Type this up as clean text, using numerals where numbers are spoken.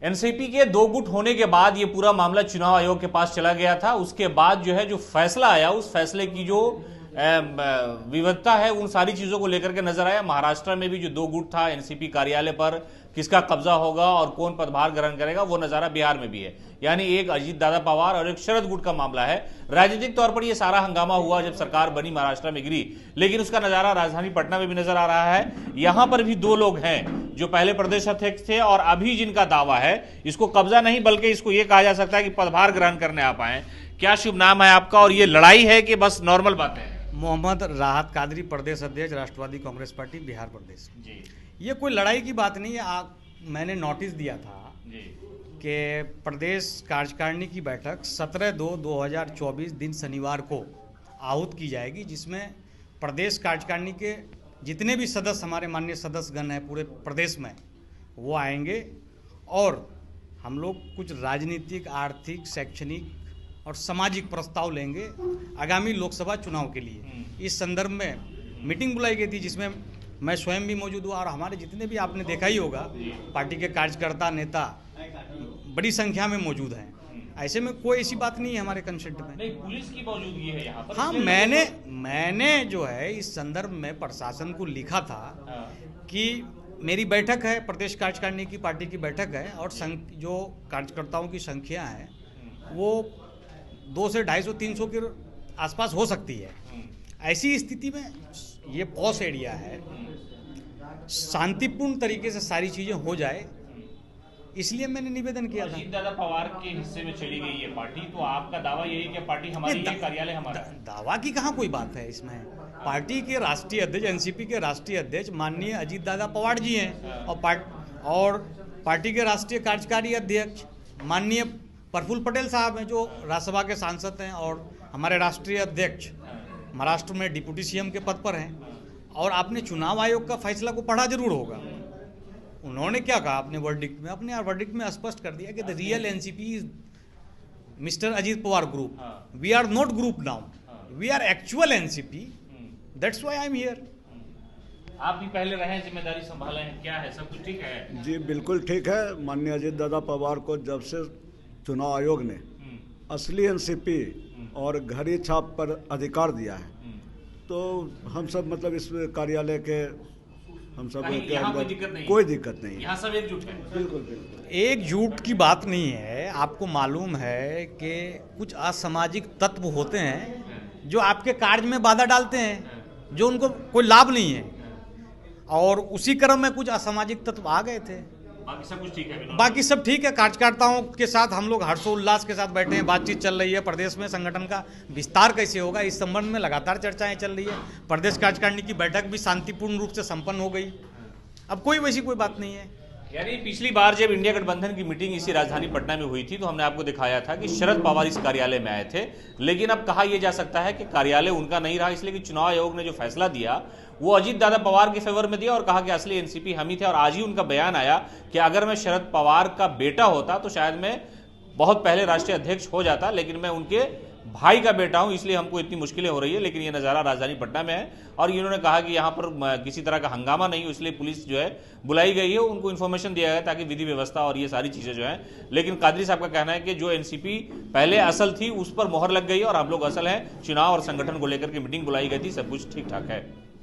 NCP के दो गुट होने के बाद ये पूरा मामला चुनाव आयोग के पास चला गया था। उसके बाद जो है जो फैसला आया, उस फैसले की जो विविधता है उन सारी चीजों को लेकर के नजर आया। महाराष्ट्र में भी जो दो गुट था एनसीपी कार्यालय पर, किसका कब्जा होगा और कौन पदभार ग्रहण करेगा, वो नजारा बिहार में भी है। यानी एक अजीत दादा पवार और एक शरद गुट का मामला है। राजनीतिक तौर पर यह सारा हंगामा हुआ जब सरकार बनी, महाराष्ट्र में गिरी, लेकिन उसका नजारा राजधानी पटना में भी नजर आ रहा है। यहां पर भी दो लोग हैं जो पहले प्रदेश अध्यक्ष थे और अभी जिनका दावा है, इसको कब्जा नहीं बल्कि इसको यह कहा जा सकता है कि पदभार ग्रहण करने आ पाए। क्या शुभ नाम है आपका और ये लड़ाई है कि बस नॉर्मल बात है? मोहम्मद राहत कादरी, प्रदेश अध्यक्ष राष्ट्रवादी कांग्रेस पार्टी बिहार प्रदेश जी। ये कोई लड़ाई की बात नहीं है। मैंने नोटिस दिया था जी। कि प्रदेश कार्यकारिणी की बैठक 17/2/2024 दिन शनिवार को आहूत की जाएगी, जिसमें प्रदेश कार्यकारिणी के जितने भी सदस्य, हमारे माननीय सदस्यगण हैं पूरे प्रदेश में, वो आएंगे और हम लोग कुछ राजनीतिक, आर्थिक, शैक्षणिक और सामाजिक प्रस्ताव लेंगे आगामी लोकसभा चुनाव के लिए। इस संदर्भ में मीटिंग बुलाई गई थी जिसमें मैं स्वयं भी मौजूद हुआ और हमारे जितने भी, आपने देखा ही होगा, पार्टी के कार्यकर्ता, नेता बड़ी संख्या में मौजूद हैं। ऐसे में कोई ऐसी बात नहीं है हमारे कंसेप्ट में। नहीं, पुलिस की मौजूदगी है यहाँ पर। हाँ, मैंने जो है इस संदर्भ में प्रशासन को लिखा था कि मेरी बैठक है, प्रदेश कार्यकारिणी की पार्टी की बैठक है और जो कार्यकर्ताओं की संख्या है वो 200 से 250 300 के आसपास हो सकती है। ऐसी स्थिति में ये पॉस एरिया है, शांतिपूर्ण तरीके से सारी चीजें हो जाए, इसलिए मैंने निवेदन किया था। अजीत दादा पवार के हिस्से में चली गई ये पार्टी, तो आपका दावा यही है कि पार्टी हमारी, ये कार्यालय हमारा है। दावा की कहाँ कोई बात है इसमें। पार्टी के राष्ट्रीय अध्यक्ष, एनसीपी के राष्ट्रीय अध्यक्ष माननीय अजीत दादा पवार जी हैं और पार्टी के राष्ट्रीय कार्यकारी अध्यक्ष माननीय प्रफुल्ल पटेल साहब हैं, जो राज्यसभा के सांसद हैं और हमारे राष्ट्रीय अध्यक्ष महाराष्ट्र में डिप्टी सीएम के पद पर हैं। और आपने चुनाव आयोग का फैसला को पढ़ा जरूर होगा। उन्होंने क्या कहा अपने वर्डिक्ट में, अपने वर्डिक्ट में स्पष्ट कर दिया कि the real NCP is mister Ajit Pawar group, we are not group now, we are actual NCP, that's why I am here. आप भी पहले रहे, जिम्मेदारी संभाले हैं, क्या है, सब कुछ ठीक है? जी बिल्कुल ठीक है। माननीय अजीत दादा पवार को जब से चुनाव आयोग ने असली एनसीपी और घड़ी छाप पर अधिकार दिया है, तो हम सब मतलब इस कार्यालय के हम सब के अंदर कोई दिक्कत नहीं है। यहाँ सब एकजुट है। बिल्कुल बिल्कुल एकजुट की बात नहीं है। आपको मालूम है कि कुछ असामाजिक तत्व होते हैं जो आपके कार्य में बाधा डालते हैं, जो उनको कोई लाभ नहीं है, और उसी क्रम में कुछ असामाजिक तत्व आ गए थे। बाकी सब कुछ ठीक है? बाकी सब ठीक है। कार्यकर्ताओं के साथ हम लोग हर्षोल्लास के साथ बैठे हैं, बातचीत चल रही है। प्रदेश में संगठन का विस्तार कैसे होगा इस संबंध में लगातार चर्चाएं चल रही है। प्रदेश कार्यकारिणी की बैठक भी शांतिपूर्ण रूप से संपन्न हो गई। अब कोई वैसी कोई बात नहीं है। यानी पिछली बार जब इंडिया गठबंधन की मीटिंग इसी राजधानी पटना में हुई थी तो हमने आपको दिखाया था कि शरद पवार इस कार्यालय में आए थे, लेकिन अब कहा यह जा सकता है कि कार्यालय उनका नहीं रहा, इसलिए कि चुनाव आयोग ने जो फैसला दिया वो अजीत दादा पवार के फेवर में दिया और कहा कि असली एनसीपी हम ही थे। और आज ही उनका बयान आया कि अगर मैं शरद पवार का बेटा होता तो शायद मैं बहुत पहले राष्ट्रीय अध्यक्ष हो जाता, लेकिन मैं उनके भाई का बेटा हूं, इसलिए हमको इतनी मुश्किलें हो रही है। लेकिन ये नज़ारा राजधानी पटना में है और इन्होंने कहा कि यहाँ पर किसी तरह का हंगामा नहीं हो, इसलिए पुलिस जो है बुलाई गई है, उनको इन्फॉर्मेशन दिया गया ताकि विधि व्यवस्था और ये सारी चीज़ें जो हैं। लेकिन कादरी साहब का कहना है कि जो एनसीपी पहले असल थी उस पर मोहर लग गई और हम लोग असल हैं। चुनाव और संगठन को लेकर के मीटिंग बुलाई गई थी, सब कुछ ठीक ठाक है।